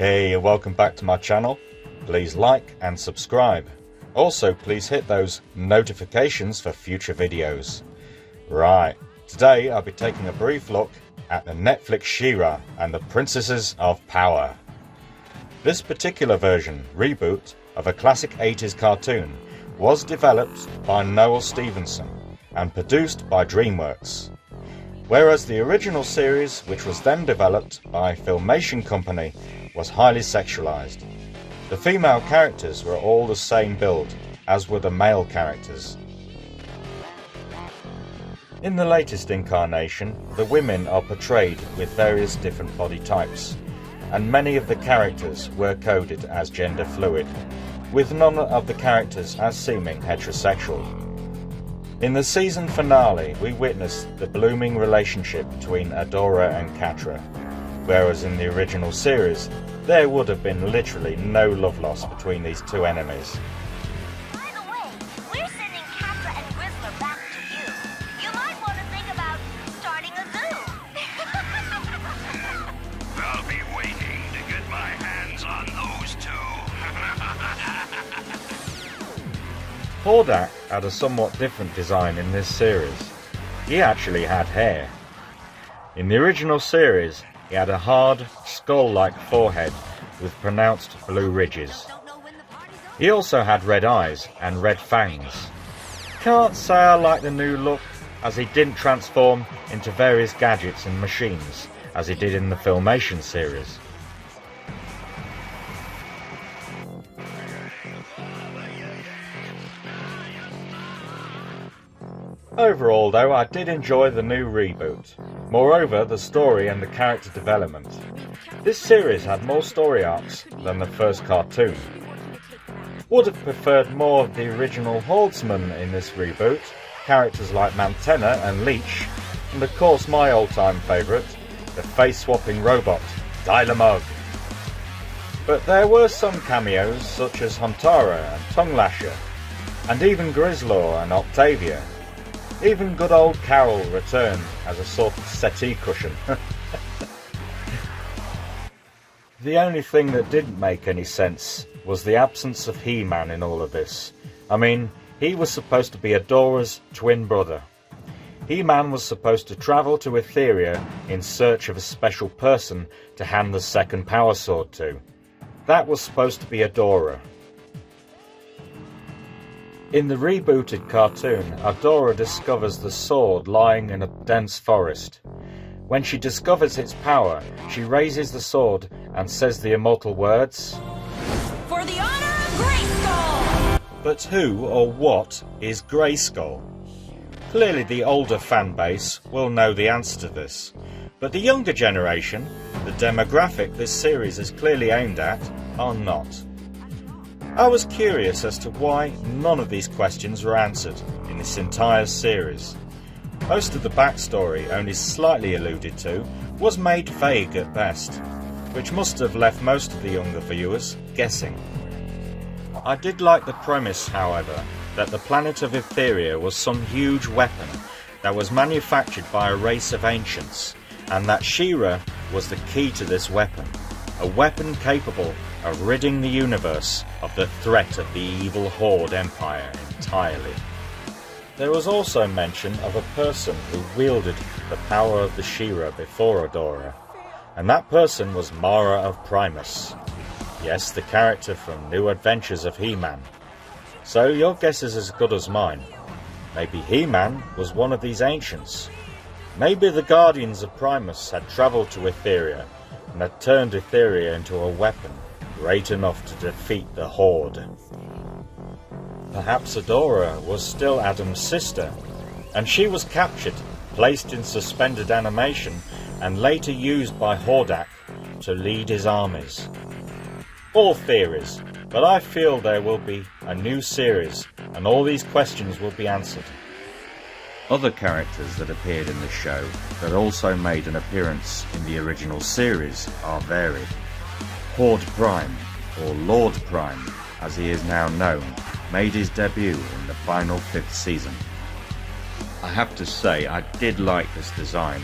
Hey, welcome back to my channel. Please like and subscribe. Also, please hit those notifications for future videos. Right, today I'll be taking a brief look at the Netflix She-Ra and the Princesses of Power. This particular version, reboot, of a classic 80s cartoon was developed by Noel Stevenson and produced by DreamWorks. Whereas the original series, which was then developed by Filmation Company, was highly sexualized. The female characters were all the same build, as were the male characters. In the latest incarnation, the women are portrayed with various different body types, and many of the characters were coded as gender fluid, with none of the characters as seeming heterosexual. In the season finale, we witnessed the blooming relationship between Adora and Catra, whereas in the original series, there would have been literally no love lost between these two enemies. By the way, we're sending Catra and Grizzler back to you. You might want to think about starting a zoo. I'll be waiting to get my hands on those two. Hordak had a somewhat different design in this series. He actually had hair. In the original series, he had a hard, skull-like forehead with pronounced blue ridges. He also had red eyes and red fangs. Can't say I like the new look, as he didn't transform into various gadgets and machines, as he did in the Filmation series. Overall though, I did enjoy the new reboot. Moreover, the story and the character development. This series had more story arcs than the first cartoon. Would have preferred more of the original Horsemen in this reboot, characters like Mantenna and Leech, and of course my all-time favourite, the face-swapping robot, Dylamug. But there were some cameos such as Huntara and Tonguelasher, and even Grizzlor and Octavia. Even good old Carol returned as a sort of settee cushion. The only thing that didn't make any sense was the absence of He-Man in all of this. I mean, he was supposed to be Adora's twin brother. He-Man was supposed to travel to Etheria in search of a special person to hand the second power sword to. That was supposed to be Adora. In the rebooted cartoon, Adora discovers the sword lying in a dense forest. When she discovers its power, she raises the sword and says the immortal words, For the honor of Grayskull! But who or what is Grayskull? Clearly the older fan base will know the answer to this, but the younger generation, the demographic this series is clearly aimed at, are not. I was curious as to why none of these questions were answered in this entire series. Most of the backstory, only slightly alluded to, was made vague at best, which must have left most of the younger viewers guessing. I did like the premise, however, that the planet of Etheria was some huge weapon that was manufactured by a race of ancients, and that She-Ra was the key to this weapon, a weapon capable of ridding the universe of the threat of the evil Horde Empire entirely. There was also mention of a person who wielded the power of the She-Ra before Adora, and that person was Mara of Primus. Yes, the character from New Adventures of He-Man. So your guess is as good as mine. Maybe He-Man was one of these ancients. Maybe the Guardians of Primus had travelled to Etheria and had turned Etheria into a weapon great enough to defeat the Horde. Perhaps Adora was still Adam's sister, and she was captured, placed in suspended animation, and later used by Hordak to lead his armies. All theories, but I feel there will be a new series, and all these questions will be answered. Other characters that appeared in the show that also made an appearance in the original series are varied. Horde Prime, or Lord Prime, as he is now known, made his debut in the final 5th season. I have to say, I did like this design.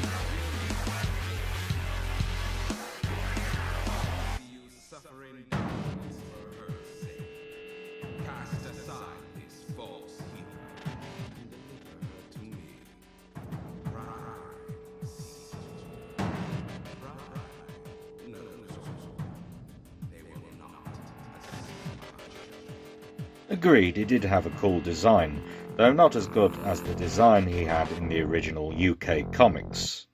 Agreed, he did have a cool design, though not as good as the design he had in the original UK comics.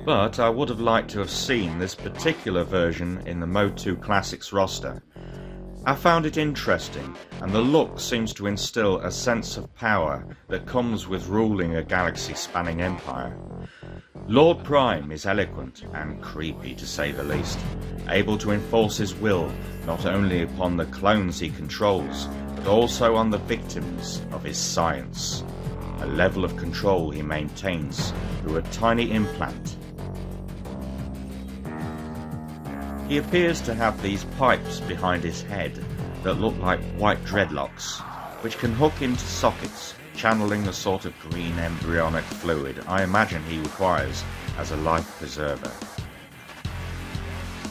But I would have liked to have seen this particular version in the Mode 2 Classics roster. I found it interesting, and the look seems to instill a sense of power that comes with ruling a galaxy-spanning empire. Lord Prime is eloquent and creepy to say the least, able to enforce his will not only upon the clones he controls, but also on the victims of his science, a level of control he maintains through a tiny implant. He appears to have these pipes behind his head that look like white dreadlocks, which can hook into sockets, channeling the sort of green embryonic fluid I imagine he requires as a life preserver.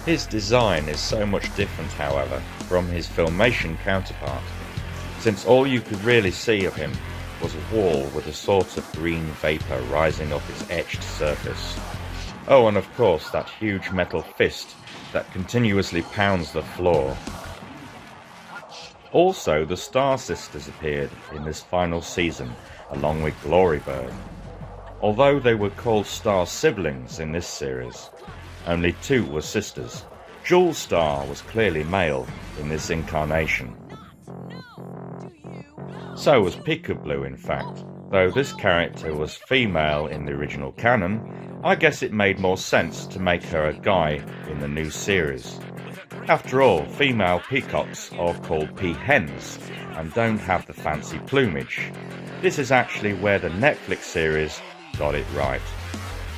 His design is so much different, however, from his Filmation counterpart, since all you could really see of him was a wall with a sort of green vapour rising off its etched surface. Oh, and of course that huge metal fist that continuously pounds the floor. Also, the Star Sisters appeared in this final season, along with Glorybird. Although they were called Star siblings in this series, only two were sisters. Jewel Star was clearly male in this incarnation. So was Peekaboo, in fact. Though this character was female in the original canon, I guess it made more sense to make her a guy in the new series. After all, female peacocks are called peahens and don't have the fancy plumage. This is actually where the Netflix series got it right.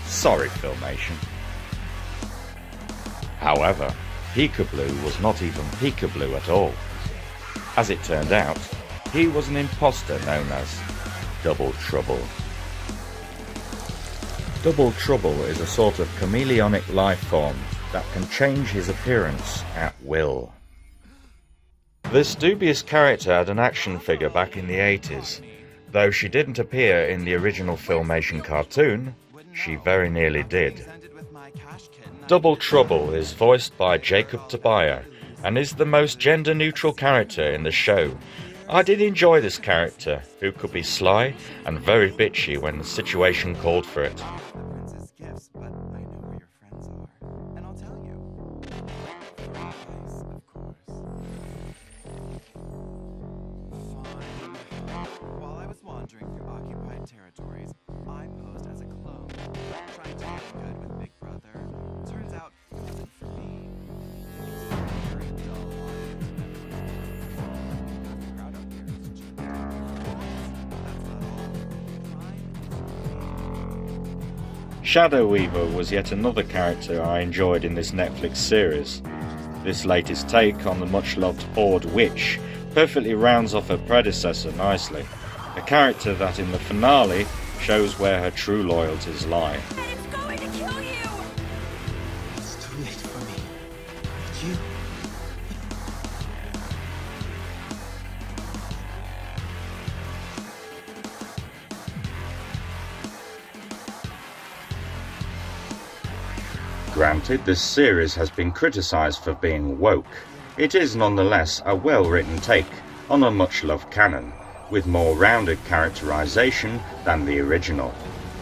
Sorry, Filmation. However, Peekaboo was not even Peekaboo at all. As it turned out, he was an imposter known as Double Trouble. Double Trouble is a sort of chameleonic life form that can change his appearance at will. This dubious character had an action figure back in the 80s. Though she didn't appear in the original Filmation cartoon, she very nearly did. Double Trouble is voiced by Jacob Tobiah and is the most gender-neutral character in the show. I did enjoy this character, who could be sly and very bitchy when the situation called for it. While I was wandering through occupied territories, I posed as a clone, trying to make good with Big Brother. Turns out it wasn't for me. It was a very dull audience member. The crowd up here is just that's Shadow Weaver was yet another character I enjoyed in this Netflix series. This latest take on the much-loved Horde Witch perfectly rounds off her predecessor nicely, a character that in the finale shows where her true loyalties lie. It's going to kill you! It's too late for me. But you... Granted, this series has been criticised for being woke. It is nonetheless a well-written take on a much-loved canon, with more rounded characterisation than the original.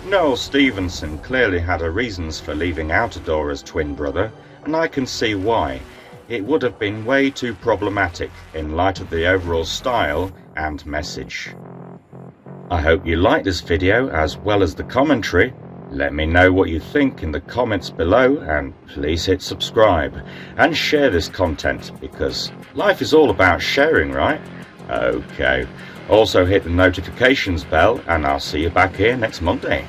Noel Stevenson clearly had her reasons for leaving out Adora's twin brother, and I can see why. It would have been way too problematic in light of the overall style and message. I hope you liked this video as well as the commentary. Let me know what you think in the comments below, and please hit subscribe and share this content, because life is all about sharing, right? Okay. Also hit the notifications bell, and I'll see you back here next Monday.